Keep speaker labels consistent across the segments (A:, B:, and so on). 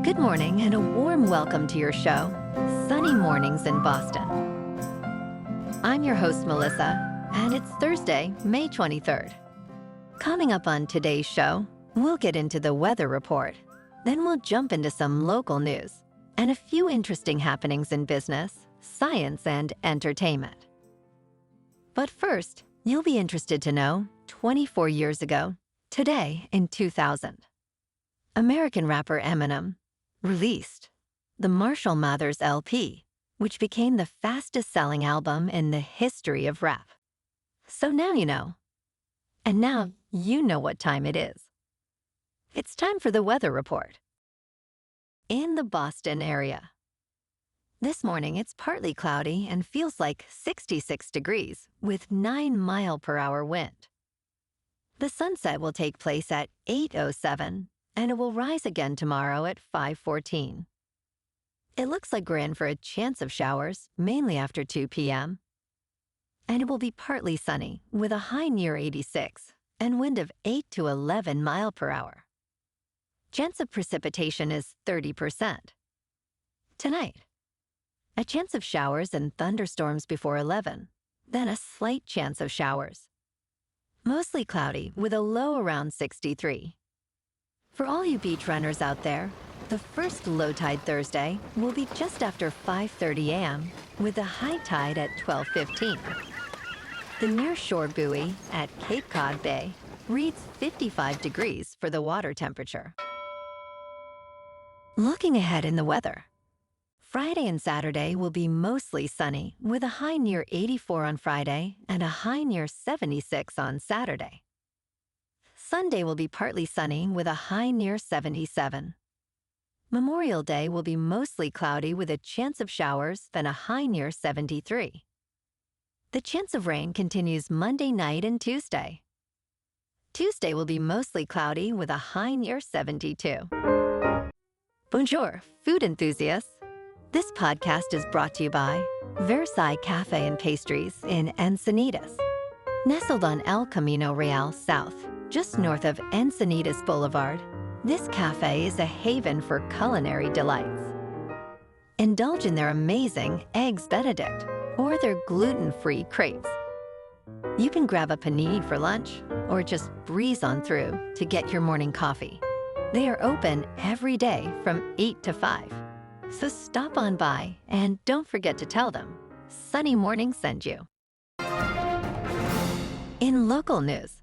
A: Good morning and a warm welcome to your show, Sunny Mornings in Boston. I'm your host, Melissa, and it's Thursday, May 23rd. Coming up on today's show, we'll get into the weather report. Then we'll jump into some local news and a few interesting happenings in business, science, and entertainment. But first, you'll be interested to know, 24 years ago, today in 2000, American rapper Eminem released the Marshall Mathers LP, which became the fastest-selling album in the history of rap. So now you know. And now you know what time it is. It's time for the weather report. In the Boston area. This morning, it's partly cloudy and feels like 66 degrees with 9-mile-per-hour wind. The sunset will take place at 8:07, and it will rise again tomorrow at 5:14. It looks like we're in for a chance of showers, mainly after 2 p.m. And it will be partly sunny, with a high near 86 and wind of 8 to 11 miles per hour. Chance of precipitation is 30%. Tonight, a chance of showers and thunderstorms before 11, then a slight chance of showers. Mostly cloudy with a low around 63. For all you beach runners out there, the first low tide Thursday will be just after 5:30 a.m. with a high tide at 12:15. The near-shore buoy at Cape Cod Bay reads 55 degrees for the water temperature. Looking ahead in the weather, Friday and Saturday will be mostly sunny with a high near 84 on Friday and a high near 76 on Saturday. Sunday will be partly sunny with a high near 77. Memorial Day will be mostly cloudy with a chance of showers and a high near 73. The chance of rain continues Monday night and Tuesday. Tuesday will be mostly cloudy with a high near 72. Bonjour, food enthusiasts. This podcast is brought to you by Versailles Cafe and Pastries in Encinitas. Nestled on El Camino Real South, just north of Encinitas Boulevard, this cafe is a haven for culinary delights. Indulge in their amazing Eggs Benedict or their gluten-free crepes. You can grab a panini for lunch or just breeze on through to get your morning coffee. They are open every day from 8 to 5. So stop on by and don't forget to tell them Sunny Morning sent you. In local news,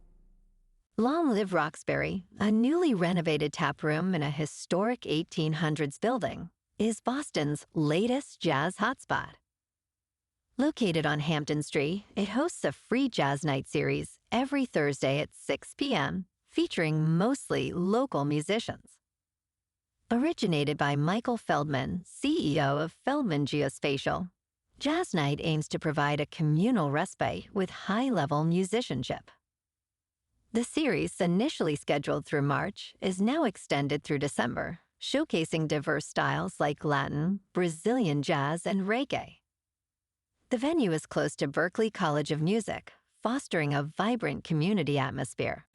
A: Long Live Roxbury, a newly renovated tap room in a historic 1800s building, is Boston's latest jazz hotspot. Located on Hampton Street, it hosts a free jazz night series every Thursday at 6 p.m., featuring mostly local musicians. Originated by Michael Feldman, CEO of Feldman Geospatial, Jazz Night aims to provide a communal respite with high-level musicianship. The series, initially scheduled through March, is now extended through December, showcasing diverse styles like Latin, Brazilian jazz, and reggae. The venue is close to Berklee College of Music, fostering a vibrant community atmosphere.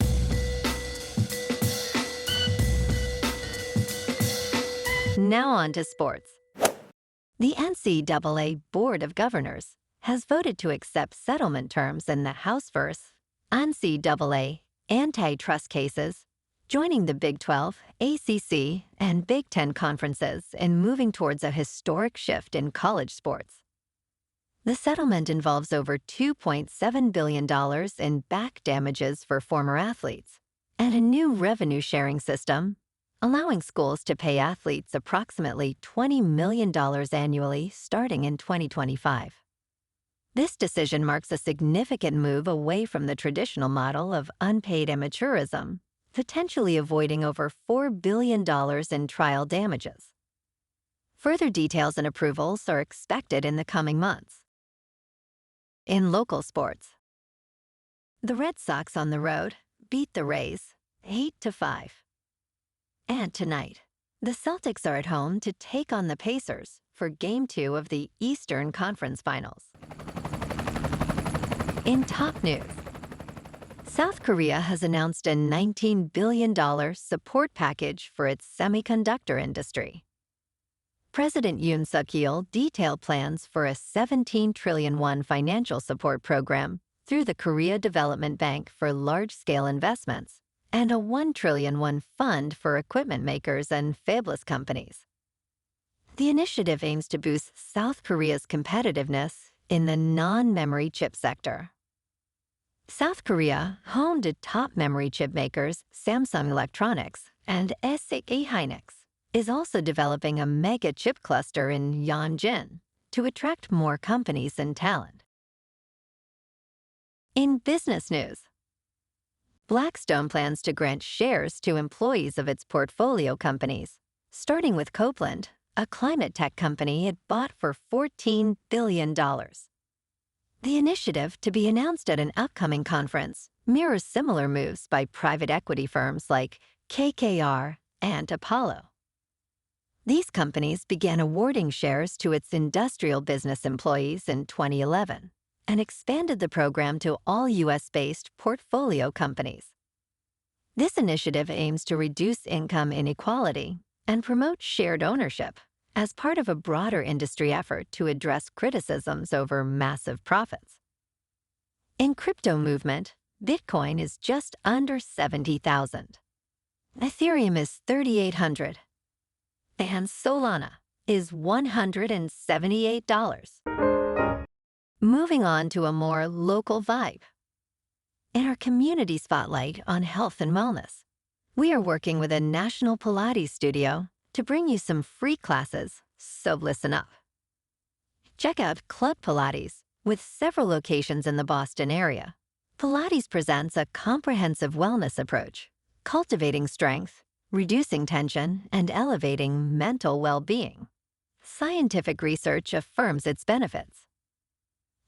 A: Now on to sports. The NCAA Board of Governors has voted to accept settlement terms in the House vs. NCAA antitrust cases, joining the Big 12, ACC, and Big 10 conferences in moving towards a historic shift in college sports. The settlement involves over $2.7 billion in back damages for former athletes and a new revenue-sharing system, allowing schools to pay athletes approximately $20 million annually starting in 2025. This decision marks a significant move away from the traditional model of unpaid amateurism, potentially avoiding over $4 billion in trial damages. Further details and approvals are expected in the coming months. In local sports, the Red Sox on the road beat the Rays 8-5. And tonight, the Celtics are at home to take on the Pacers for Game 2 of the Eastern Conference Finals. In top news, South Korea has announced a $19 billion support package for its semiconductor industry. President Yoon Suk-yeol detailed plans for a 17 trillion won financial support program through the Korea Development Bank for large-scale investments and a 1 trillion won fund for equipment makers and fabless companies. The initiative aims to boost South Korea's competitiveness in the non-memory chip sector. South Korea, home to top memory chip makers Samsung Electronics and SK hynix, is also developing a mega chip cluster in Yeonjin to attract more companies and talent. In business news, Blackstone plans to grant shares to employees of its portfolio companies, starting with Copeland, a climate tech company it bought for $14 billion. The initiative, to be announced at an upcoming conference, mirrors similar moves by private equity firms like KKR and Apollo. These companies began awarding shares to its industrial business employees in 2011 and expanded the program to all U.S.-based portfolio companies. This initiative aims to reduce income inequality and promote shared ownership as part of a broader industry effort to address criticisms over massive profits. In crypto movement, Bitcoin is just under 70,000. Ethereum is 3,800. And Solana is $178. Moving on to a more local vibe. In our community spotlight on health and wellness, we are working with a national Pilates studio to bring you some free classes, so listen up. Check out Club Pilates. With several locations in the Boston area, Pilates presents a comprehensive wellness approach, cultivating strength, reducing tension, and elevating mental well-being. Scientific research affirms its benefits.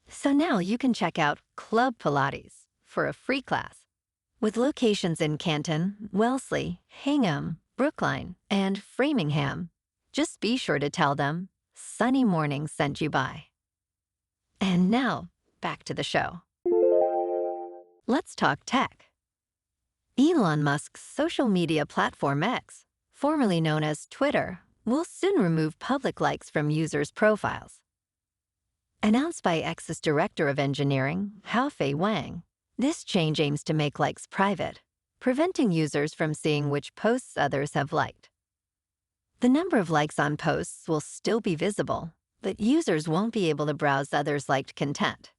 A: So now you can check out Club Pilates for a free class. With locations in Canton, Wellesley, Hingham, Brookline, and Framingham, just be sure to tell them Sunny Morning sent you by. And now, back to the show. Let's talk tech. Elon Musk's social media platform X, formerly known as Twitter, will soon remove public likes from users' profiles. Announced by X's Director of Engineering, Haofei Wang, this change aims to make likes private, preventing users from seeing which posts others have liked. The number of likes on posts will still be visible, but users won't be able to browse others' liked content.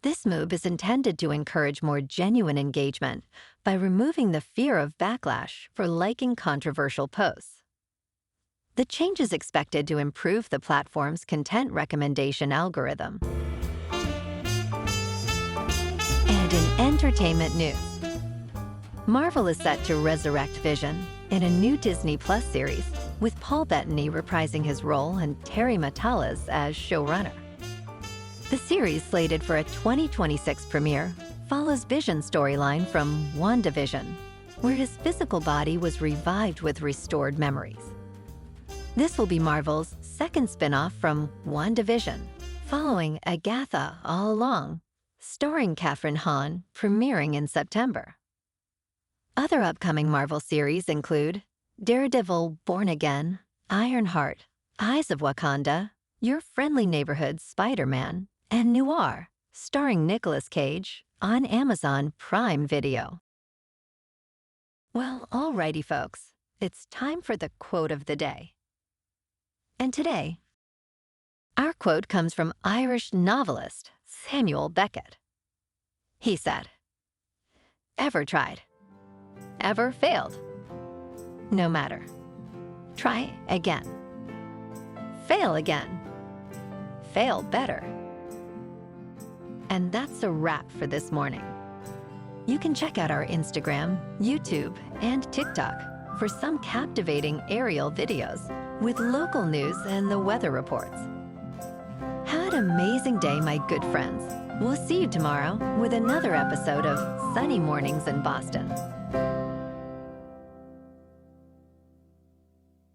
A: This move is intended to encourage more genuine engagement by removing the fear of backlash for liking controversial posts. The change is expected to improve the platform's content recommendation algorithm. And in entertainment news, Marvel is set to resurrect Vision in a new Disney Plus series, with Paul Bettany reprising his role and Terry Matalas as showrunner. The series, slated for a 2026 premiere, follows Vision's storyline from WandaVision, where his physical body was revived with restored memories. This will be Marvel's second spin-off from WandaVision, following Agatha All Along, starring Kathryn Hahn, premiering in September. Other upcoming Marvel series include Daredevil Born Again, Ironheart, Eyes of Wakanda, Your Friendly Neighborhood Spider-Man, and Noir, starring Nicolas Cage, on Amazon Prime Video. Well, alrighty folks, it's time for the quote of the day. And today, our quote comes from Irish novelist Samuel Beckett. He said, "Ever tried? Ever failed? No matter. Try again. Fail again. Fail better." And that's a wrap for this morning. You can check out our Instagram, YouTube, and TikTok for some captivating aerial videos with local news and the weather reports. Have an amazing day, my good friends. We'll see you tomorrow with another episode of Sunny Mornings in Boston.